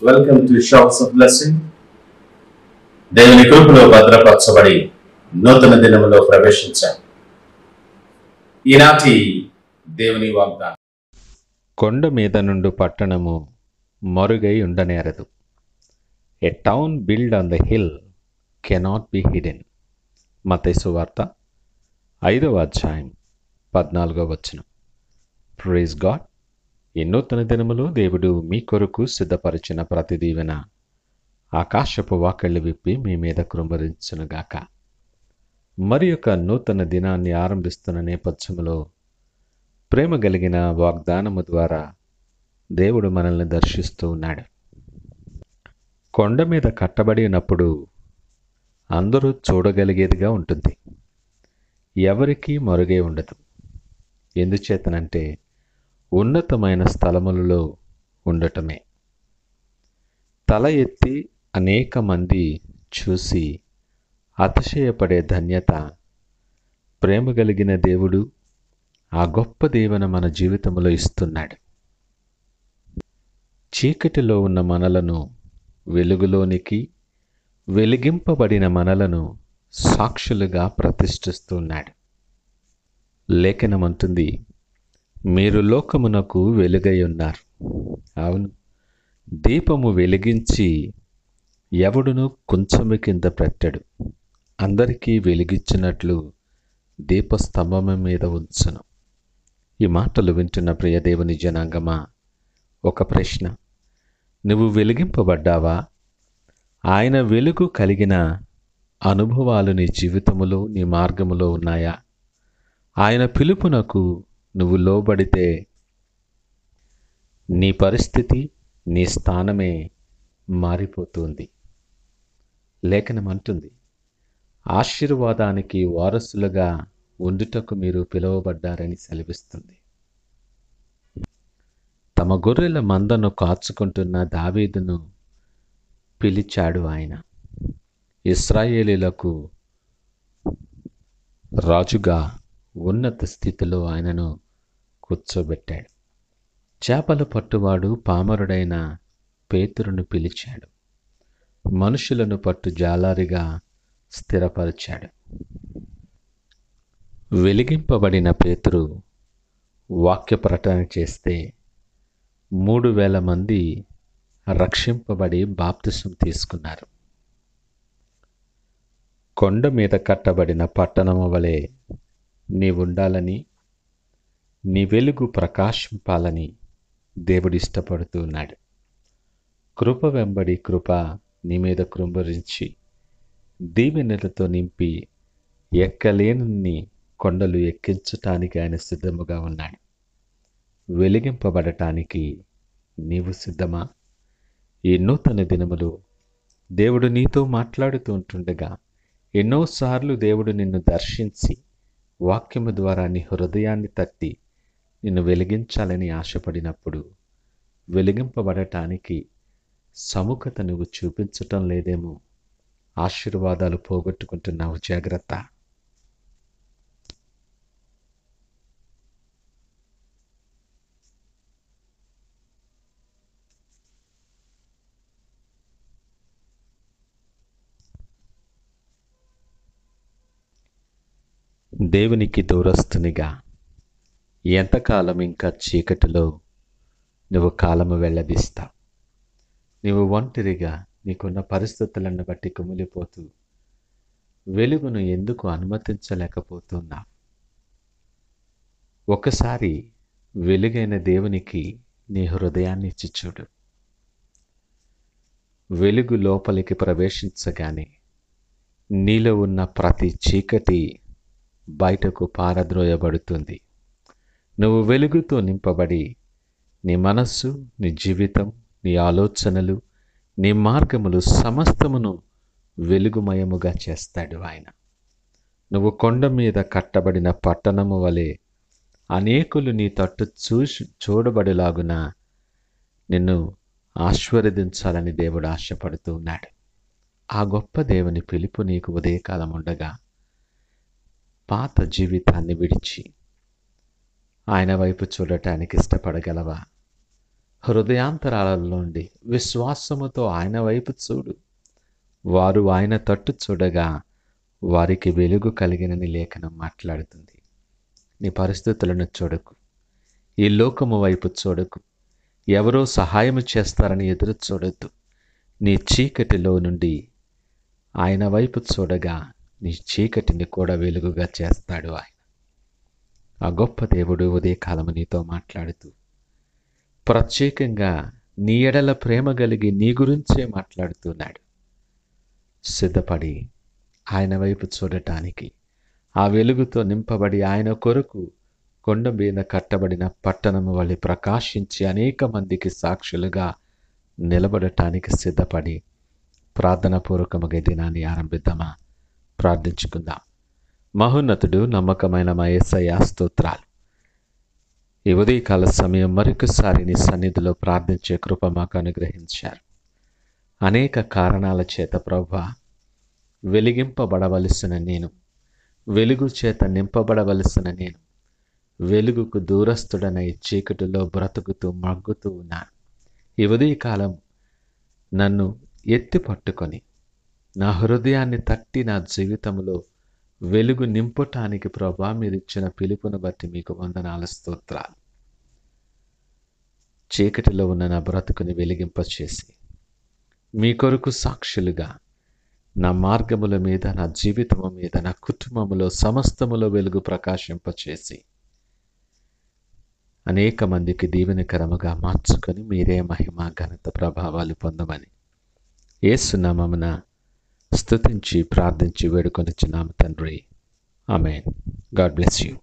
Welcome to shops of blessing. దేవుని కృపలో భద్రపరచబడి నూతన దినములో ప్రవేశించాం. ఈనాటి దేవుని వాగ్దానం. కొండ మీద నుండి పట్టణము మరుగై ఉండనేరదు. A town build on the hill cannot be hidden. మత్తయి సువార్త 5వ అధ్యాయం 14వ వచనం. Praise God. ఈ నూతన దినములో దేవుడు మీ కొరకు సిద్ధపరిచిన ప్రతి దీవెన ఆకాశపు వాకిళ్ళు విప్పి మీ మీద కృంభరించునుగాక. మరి యొక్క నూతన దినాన్ని ఆరంభిస్తున్న నేపథ్యంలో ప్రేమ కలిగిన వాగ్దానము ద్వారా దేవుడు మనల్ని దర్శిస్తూ ఉన్నాడు. కొండ మీద కట్టబడినప్పుడు అందరూ చూడగలిగేదిగా ఉంటుంది. ఎవరికీ మరుగే ఉండదు. ఎందుచేతనంటే ఉన్నతమైన స్థలములలో ఉండటమే. తల ఎత్తి అనేక మంది చూసి అతిశయపడే ధన్యత ప్రేమ కలిగిన దేవుడు ఆ గొప్ప దీవెన మన జీవితంలో ఇస్తున్నాడు. చీకటిలో ఉన్న మనలను వెలుగులోనికి, వెలిగింపబడిన మనలను సాక్షులుగా ప్రతిష్ఠిస్తున్నాడు. లేఖనమంటుంది, మీరు లోకమునకు వెలుగై ఉన్నారు. అవును, దీపము వెలిగించి ఎవడును కొంచెము కింద పెట్టడు, అందరికీ వెలిగించినట్లు దీపస్తంభము మీద ఉంచును. ఈ మాటలు వింటున్న ప్రియదేవుని జనాంగమా, ఒక ప్రశ్న: నువ్వు వెలిగింపబడ్డావా? ఆయన వెలుగు కలిగిన అనుభవాలు నీ జీవితములో, నీ మార్గములో ఉన్నాయా? ఆయన పిలుపునకు నువ్వు లోబడితే నీ పరిస్థితి, నీ స్థానమే మారిపోతుంది. లేఖనం అంటుంది, ఆశీర్వాదానికి వారసులుగా ఉండుటకు మీరు పిలువబడ్డారని సెలవిస్తుంది. తమ గొర్రెల మందను కాచుకుంటున్న దావీదును పిలిచాడు ఆయన. ఇశ్రాయేలీలకు రాజుగా ఉన్నత స్థితిలో ఆయనను కూర్చోబెట్టాడు. చేపల పట్టువాడు పామరుడైన పేతురును పిలిచాడు. మనుషులను పట్టు జాలారిగా స్థిరపరిచాడు. వెలిగింపబడిన పేతురు వాక్య ప్రకటన చేస్తే 3,000 మంది రక్షింపబడి బాప్తిసం తీసుకున్నారు. కొండ మీద కట్టబడిన పట్టణము వలె నీవుండాలని, నీ వెలుగు ప్రకాశింపాలని దేవుడు ఇష్టపడుతూ ఉన్నాడు. కృప వెంబడి కృప నీ మీద కృంభరించి దీవెనలతో నింపి ఎక్కలేని కొండలు ఎక్కించటానికి ఆయన సిద్ధముగా ఉన్నాడు. వెలిగింపబడటానికి నీవు సిద్ధమా? ఈ నూతన దినములు దేవుడు నీతో మాట్లాడుతూ ఉంటుండగా ఎన్నోసార్లు దేవుడు నిన్ను దర్శించి వాక్యము ద్వారా నీ హృదయాన్ని తట్టి నిన్ను వెలిగించాలని ఆశపడినప్పుడు వెలిగింపబడటానికి సముఖత నువ్వు చూపించటం లేదేమో. ఆశీర్వాదాలు పోగొట్టుకుంటున్నావు, జాగ్రత్త. దేవునికి దూరస్తునిగా ఎంతకాలం ఇంకా చీకటిలో నువ్వు కాలము వెళ్ళదీస్తావు? నువ్వు ఒంటరిగా నీకున్న పరిస్థితులను బట్టి కుమిలిపోతూ వెలుగును ఎందుకు అనుమతించలేకపోతున్నావు? ఒకసారి వెలుగైన దేవునికి నీ హృదయాన్ని ఇచ్చి చూడు. వెలుగు లోపలికి ప్రవేశించగానే నీలో ఉన్న ప్రతి చీకటి బయటకు పారద్రోయబడుతుంది. నువ్వు వెలుగుతో నింపబడి నీ మనస్సు, నీ జీవితం, నీ ఆలోచనలు, నీ మార్గములు సమస్తమును వెలుగుమయముగా చేస్తాడు ఆయన. నువ్వు కొండ మీద కట్టబడిన పట్టణము వలె అనేకులు నీ తట్టు చూడబడిలాగున నిన్ను ఆశీర్వదించాలని దేవుడు ఆశపడుతూ ఉన్నాడు. ఆ గొప్ప దేవుని పిలుపు నీకు ఉదయకాలం ఉండగా పాత జీవితాన్ని విడిచి ఆయన వైపు చూడటానికి ఇష్టపడగలవా? హృదయాంతరాల నుండి విశ్వాసముతో ఆయన వైపు చూడు. వారు ఆయన తట్టు చూడగా వారికి వెలుగు కలిగినని లేఖనం మాట్లాడుతుంది. నీ పరిస్థితులను చూడకు, ఈ లోకము వైపు చూడకు, ఎవరో సహాయం చేస్తారని ఎదురు చూడొద్దు. నీ చీకటిలో నుండి ఆయన వైపు చూడగా నీ చీకటిని కూడా వెలుగుగా చేస్తాడు ఆయన. ఆ గొప్ప దేవుడు ఉదయకాలము నీతో మాట్లాడుతూ ప్రత్యేకంగా నీ ఎడల ప్రేమ కలిగి నీ గురించే మాట్లాడుతున్నాడు. సిద్ధపడి ఆయన వైపు చూడటానికి, ఆ వెలుగుతో నింపబడి ఆయన కొరకు కొండ మీద కట్టబడిన పట్టణము వలె ప్రకాశించి అనేక మందికి సాక్షులుగా నిలబడటానికి సిద్ధపడి ప్రార్థనాపూర్వకముగా దినాన్ని ఆరంభిద్దామా? ప్రార్థించుకుందాం. మహోన్నతుడు, నమ్మకమైన మా యేసయ్యా, స్తోత్రాలు. ఈ ఉదయకాల సమయం మరొకసారి నీ సన్నిధిలో ప్రార్థించే కృప మాకు అనుగ్రహించారు. అనేక కారణాల చేత ప్రభువా, వెలిగింపబడవలసిన నేను, వెలుగు చేత నింపబడవలసిన నేను వెలుగుకు దూరస్తుడనై చీకటిలో బ్రతుకుతూ మగ్గుతూ ఉన్నాను. ఈ ఉదయకాలం నన్ను ఎత్తి పట్టుకొని నా హృదయాన్ని తట్టి నా జీవితంలో వెలుగు నింపటానికి ప్రభువా మీరిచ్చిన పిలుపును బట్టి మీకు వందనాలు, స్తోత్రాలు. చీకటిలో ఉన్న నా బ్రతుకుని వెలిగింపచేసి మీ కొరకు సాక్షులుగా నా మార్గముల మీద, నా జీవితము మీద, నా కుటుంబములో సమస్తములో వెలుగు ప్రకాశింపచేసి అనేక మందికి దీవెనకరముగా మార్చుకొని మీరే మహిమ, ఘనత, ప్రభావాలు పొందమని యేసు నామమున స్తుతించి ప్రార్థించి వేడుకొనిచున్నాము తండ్రి. ఆమేన్. God bless you.